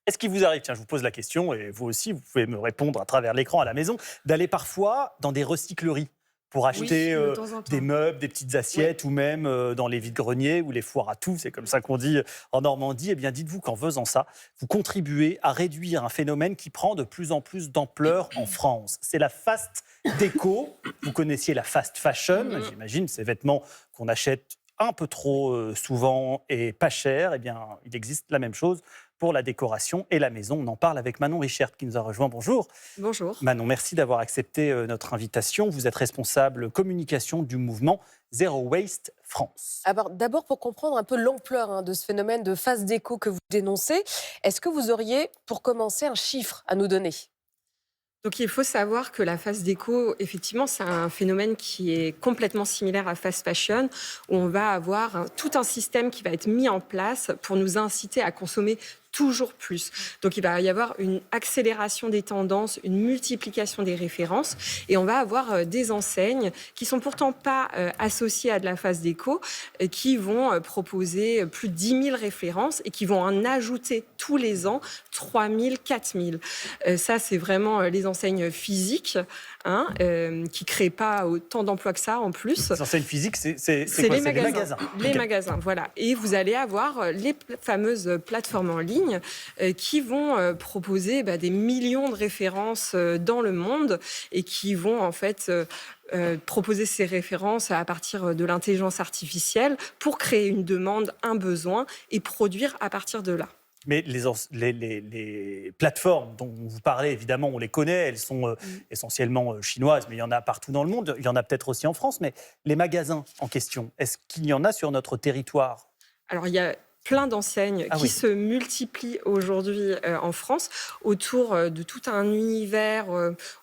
Est-ce qu'il vous arrive, tiens, je vous pose la question, et vous aussi, vous pouvez me répondre à travers l'écran à la maison, d'aller parfois dans des recycleries pour Oui, acheter de temps en des temps. meubles, des petites Oui. assiettes, ou même dans les vides-greniers ou les foires à tout, c'est comme ça qu'on dit en Normandie. Eh bien, dites-vous qu'en faisant ça, vous contribuez à réduire un phénomène qui prend de plus en plus d'ampleur en France. C'est la fast déco. Vous connaissiez la fast fashion, Mhm. j'imagine, ces vêtements qu'on achète un peu trop souvent et pas cher. Eh bien, il existe la même chose pour la décoration et la maison. On en parle avec Manon Richert qui nous a rejoint. Bonjour. Bonjour. Manon, merci d'avoir accepté notre invitation. Vous êtes responsable communication du mouvement Zero Waste France. Alors, d'abord, pour comprendre un peu l'ampleur de ce phénomène de phase déco que vous dénoncez, est-ce que vous auriez, pour commencer, un chiffre à nous donner? Donc il faut savoir que la fast déco, effectivement, c'est un phénomène qui est complètement similaire à fast fashion, où on va avoir tout un système qui va être mis en place pour nous inciter à consommer toujours plus. Donc il va y avoir une accélération des tendances, une multiplication des références, et on va avoir des enseignes qui sont pourtant pas associées à de la fast déco, qui vont proposer plus de 10 000 références et qui vont en ajouter tous les ans 3 000, 4 000. Ça, c'est vraiment les enseignes physiques, qui ne créent pas autant d'emplois que ça en plus. Les enseignes physiques, c'est C'est quoi? les C'est des magasins. magasins. Les Ok. magasins, voilà. Et vous allez avoir les fameuses plateformes en ligne qui vont proposer des millions de références dans le monde et qui vont en fait proposer ces références à partir de l'intelligence artificielle pour créer une demande, un besoin et produire à partir de là. Mais les plateformes dont vous parlez, évidemment, on les connaît, elles sont essentiellement chinoises, mais il y en a partout dans le monde, il y en a peut-être aussi en France, mais les magasins en question, est-ce qu'il y en a sur notre territoire? Alors, il y a plein d'enseignes Ah qui oui. se multiplient aujourd'hui en France autour de tout un univers,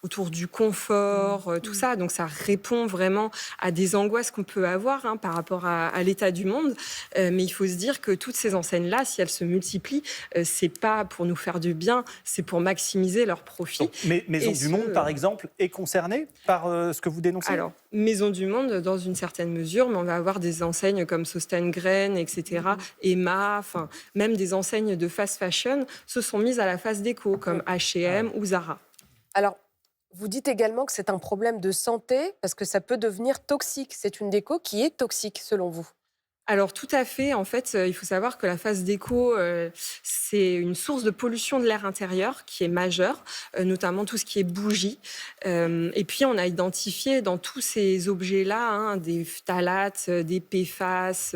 autour du confort, tout ça. Donc, ça répond vraiment à des angoisses qu'on peut avoir par rapport à l'état du monde. Mais il faut se dire que toutes ces enseignes-là, si elles se multiplient, c'est pas pour nous faire du bien, c'est pour maximiser leur profit. Donc, Maison Et du Monde, par exemple, est concernée par ce que vous dénoncez? Alors, Maison du Monde, dans une certaine mesure, mais on va avoir des enseignes comme Sostengren, etc., Emma, enfin, même des enseignes de fast fashion se sont mises à la fast déco, comme H&M ou Zara. Alors, vous dites également que c'est un problème de santé parce que ça peut devenir toxique. C'est une déco qui est toxique, selon vous? Alors tout à fait, en fait, il faut savoir que la phase déco, c'est une source de pollution de l'air intérieur qui est majeure, notamment tout ce qui est bougies. Et puis on a identifié dans tous ces objets-là, des phtalates, des PFAS,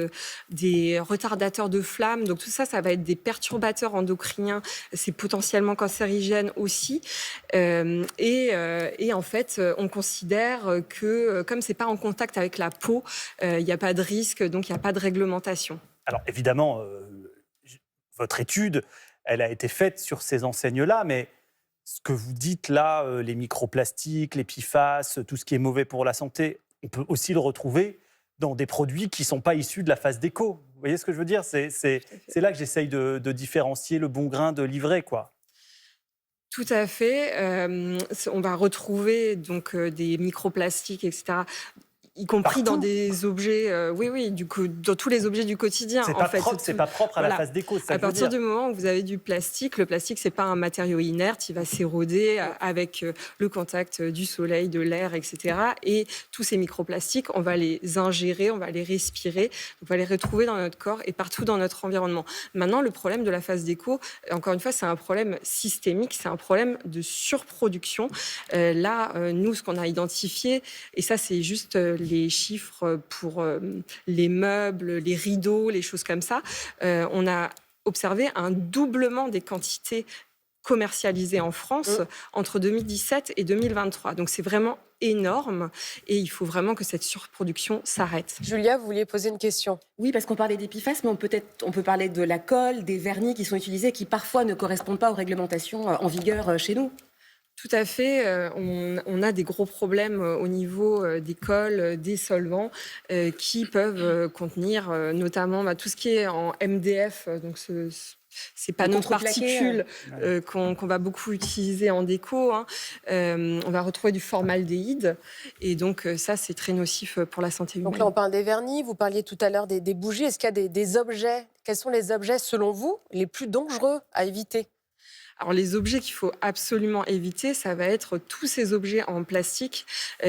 des retardateurs de flamme. Donc tout ça, ça va être des perturbateurs endocriniens. C'est potentiellement cancérigène aussi. Et en fait, on considère que comme c'est pas en contact avec la peau, il n'y a pas de risque, donc il n'y a pas de réglementation. Alors évidemment, votre étude, elle a été faite sur ces enseignes-là, mais ce que vous dites là, les microplastiques, les PFAS, tout ce qui est mauvais pour la santé, on peut aussi le retrouver dans des produits qui ne sont pas issus de la phase déco. Vous voyez ce que je veux dire? C'est là que j'essaye de différencier le bon grain de l'ivraie, quoi. Tout à fait. On va retrouver donc des microplastiques, etc., y compris dans Partout. des objets, oui, du coup, dans tous les objets du quotidien. C'est En pas fait, propre, c'est pas propre à la voilà. phase déco, c'est ça À que je veux partir dire. du moment où vous avez du plastique, le plastique, c'est pas un matériau inerte, il va s'éroder avec le contact du soleil, de l'air, etc. Et tous ces microplastiques, on va les ingérer, on va les respirer, on va les retrouver dans notre corps et partout dans notre environnement. Maintenant, le problème de la phase déco, encore une fois, c'est un problème systémique, c'est un problème de surproduction. Nous, ce qu'on a identifié, et ça, c'est juste les chiffres pour les meubles, les rideaux, les choses comme ça, on a observé un doublement des quantités commercialisées en France entre 2017 et 2023. Donc c'est vraiment énorme et il faut vraiment que cette surproduction s'arrête. Julia, vous vouliez poser une question? Oui, parce qu'on parlait des PFAS, mais on peut parler de la colle, des vernis qui sont utilisés, qui parfois ne correspondent pas aux réglementations en vigueur chez nous. Tout à fait. On a des gros problèmes au niveau des colles, des solvants qui peuvent contenir notamment tout ce qui est en MDF, donc ces panneaux de contreplaqué, particules qu'on va beaucoup utiliser en déco. On va retrouver du formaldéhyde et donc ça, c'est très nocif pour la santé humaine. Donc là, on parle des vernis. Vous parliez tout à l'heure des bougies. Est-ce qu'il y a des objets? Quels sont les objets, selon vous, les plus dangereux à éviter? Alors les objets qu'il faut absolument éviter, ça va être tous ces objets en plastique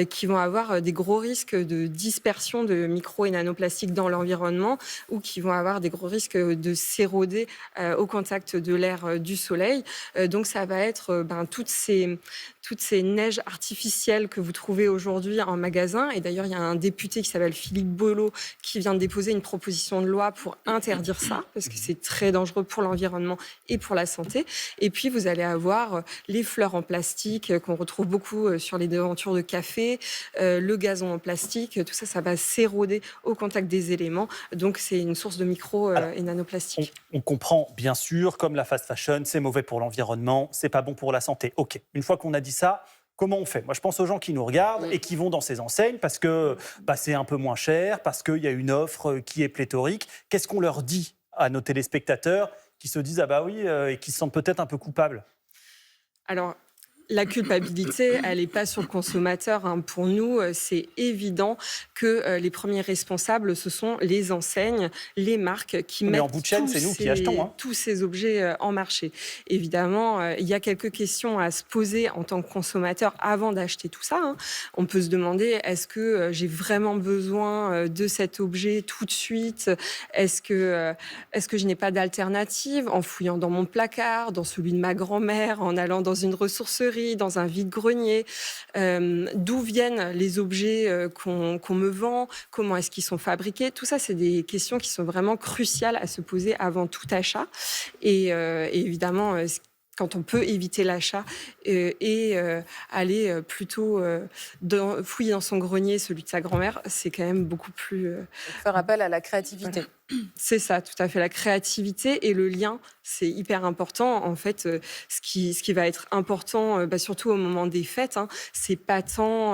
qui vont avoir des gros risques de dispersion de micro et nanoplastiques dans l'environnement ou qui vont avoir des gros risques de s'éroder au contact de l'air du soleil. Donc ça va être toutes ces neiges artificielles que vous trouvez aujourd'hui en magasin. Et d'ailleurs, il y a un député qui s'appelle Philippe Bollot qui vient de déposer une proposition de loi pour interdire ça, parce que c'est très dangereux pour l'environnement et pour la santé. Et puis, vous allez avoir les fleurs en plastique qu'on retrouve beaucoup sur les devantures de café, le gazon en plastique, tout ça, ça va s'éroder au contact des éléments. Donc, c'est une source de micro et nanoplastiques. On comprend, bien sûr, comme la fast fashion, c'est mauvais pour l'environnement, c'est pas bon pour la santé. OK, une fois qu'on a dit ça, comment on fait? Moi, je pense aux gens qui nous regardent et qui vont dans ces enseignes parce que c'est un peu moins cher, parce qu'il y a une offre qui est pléthorique. Qu'est-ce qu'on leur dit à nos téléspectateurs qui se disent « Ah bah oui » et qui se sentent peut-être un peu coupables? Alors, la culpabilité, elle n'est pas sur le consommateur. Pour nous, c'est évident que les premiers responsables, ce sont les enseignes, les marques qui Mais mettent en bout de chaîne, c'est nous qui achetons. tous ces objets en marché. Évidemment, il y a quelques questions à se poser en tant que consommateur avant d'acheter tout ça. On peut se demander, est-ce que j'ai vraiment besoin de cet objet tout de suite? Est-ce que je n'ai pas d'alternative en fouillant dans mon placard, dans celui de ma grand-mère, en allant dans une ressourcerie, dans un vide-grenier, d'où viennent les objets qu'on me vend, comment est-ce qu'ils sont fabriqués. Tout ça, c'est des questions qui sont vraiment cruciales à se poser avant tout achat. Et évidemment, quand on peut éviter l'achat et aller plutôt fouiller dans son grenier celui de sa grand-mère, c'est quand même beaucoup plus... Faire appel à la créativité. Voilà. C'est ça, tout à fait. La créativité et le lien, c'est hyper important. En fait, ce qui va être important, surtout au moment des fêtes, c'est pas tant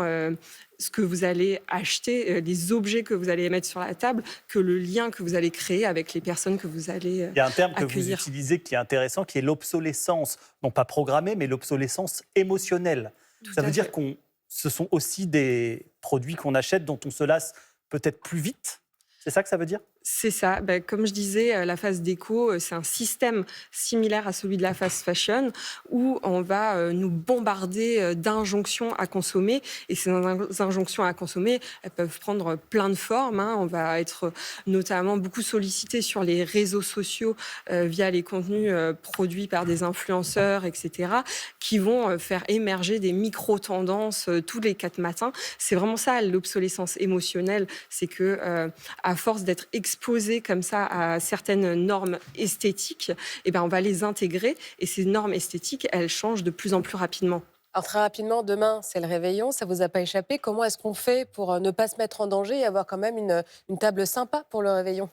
ce que vous allez acheter, les objets que vous allez mettre sur la table, que le lien que vous allez créer avec les personnes que vous allez Il y a un terme que accueillir. vous utilisez qui est intéressant, qui est l'obsolescence. Non pas programmée, mais l'obsolescence émotionnelle. Ça veut dire que ce sont aussi des produits qu'on achète dont on se lasse peut-être plus vite. C'est ça que ça veut dire? C'est ça. Comme je disais, la fast déco, c'est un système similaire à celui de la fast fashion où on va nous bombarder d'injonctions à consommer. Et ces injonctions à consommer, elles peuvent prendre plein de formes. On va être notamment beaucoup sollicité sur les réseaux sociaux via les contenus produits par des influenceurs, etc., qui vont faire émerger des micro-tendances tous les 4 matins. C'est vraiment ça, l'obsolescence émotionnelle. C'est que à force d'être exposé comme ça à certaines normes esthétiques, on va les intégrer et ces normes esthétiques, elles changent de plus en plus rapidement. Alors très rapidement, demain, c'est le réveillon, ça vous a pas échappé. Comment est-ce qu'on fait pour ne pas se mettre en danger et avoir quand même une table sympa pour le réveillon?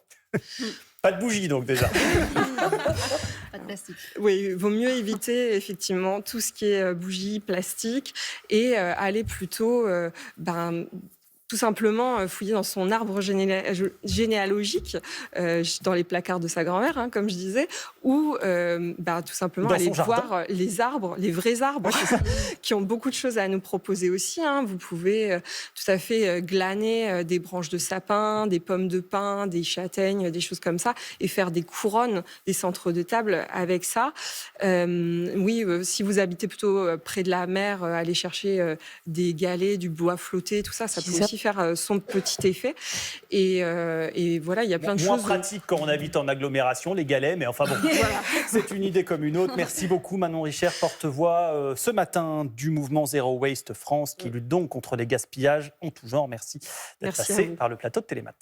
Pas de bougie donc déjà. Pas de plastique. Oui, il vaut mieux éviter effectivement tout ce qui est bougies, plastique et aller plutôt tout simplement fouiller dans son arbre généalogique, dans les placards de sa grand-mère, comme je disais, ou tout simplement dans aller son jardin. voir les arbres, les vrais arbres, qui ont beaucoup de choses à nous proposer aussi. Vous pouvez tout à fait glaner des branches de sapin, des pommes de pin, des châtaignes, des choses comme ça, et faire des couronnes, des centres de table avec ça. Si vous habitez plutôt près de la mer, aller chercher des galets, du bois flotté, tout ça, ça peut aussi faire son petit effet. Et voilà, il y a plein de Moins choses. pratique quand on habite en agglomération, les galets, mais enfin bon, c'est une idée comme une autre. Merci beaucoup Manon Richer, porte-voix ce matin du mouvement Zero Waste France qui lutte donc contre les gaspillages en tout genre. Merci d'être Merci à passé vous. par le plateau de Télémat.